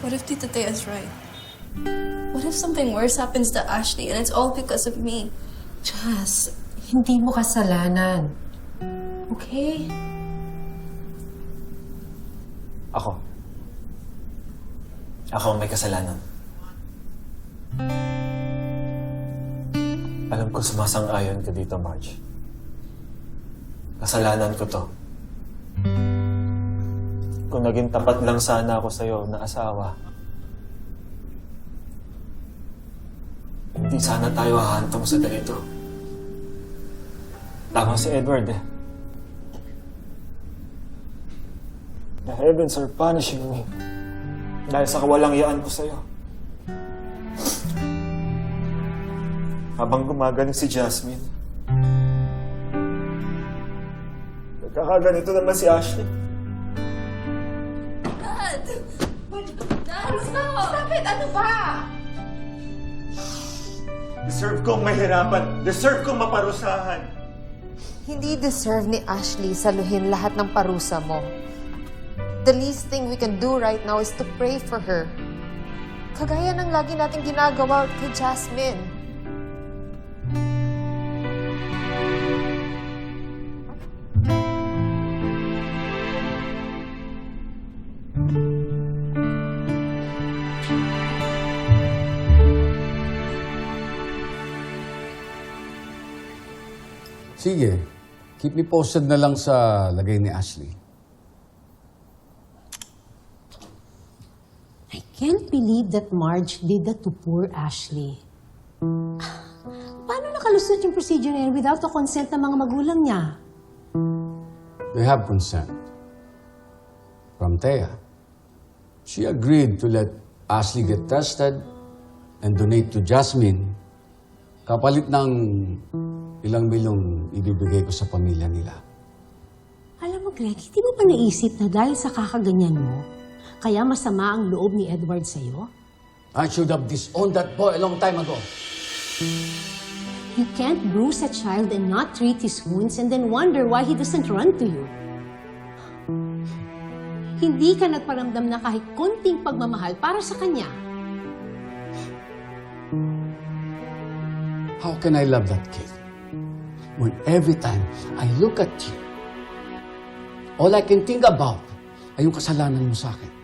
What if Tita Tea's right? What if something worse happens to Ashley and it's all because of me? Jazz, hindi mo kasalanan. Okay? Ako ang may kasalanan. Alam ko sumasang-ayon ka dito, Marge. Kasalanan ko to. Kung naging tapat lang sana ako sa'yo na asawa, hindi sana tayo hahantong sa ganito. Tama si Edward eh. The heavens are punishing me dahil sa kawalangyaan ko sa'yo. Habang gumagaling si Jasmine, nagkakaganito naman si Ashley. Dad! Dad, stop! Stop it! Ano ba? Deserve kong mahirapan. Deserve kong maparusahan. Hindi deserve ni Ashley saluhin lahat ng parusa mo. The least thing we can do right now is to pray for her. Kagaya ng lagi nating ginagawa kay Jasmine. Sige, keep me posted na lang sa lagay ni Ashley. I can't believe that Marge did that to poor Ashley. Paano nakalusot yung procedure na yun without the consent ng mga magulang niya? They have consent. From Thea. She agreed to let Ashley get tested and donate to Jasmine kapalit ng ilang milyong ibibigay ko sa pamilya nila. Alam mo, Greg, hindi mo pa naisip na dahil sa kakaganyan mo, kaya masama ang loob ni Edward sa'yo? I should have disowned that boy a long time ago. You can't bruise a child and not treat his wounds and then wonder why he doesn't run to you. Hindi ka nagparamdam na kahit konting pagmamahal para sa kanya. How can I love that kid when every time I look at you, all I can think about ay yung kasalanan mo sa akin?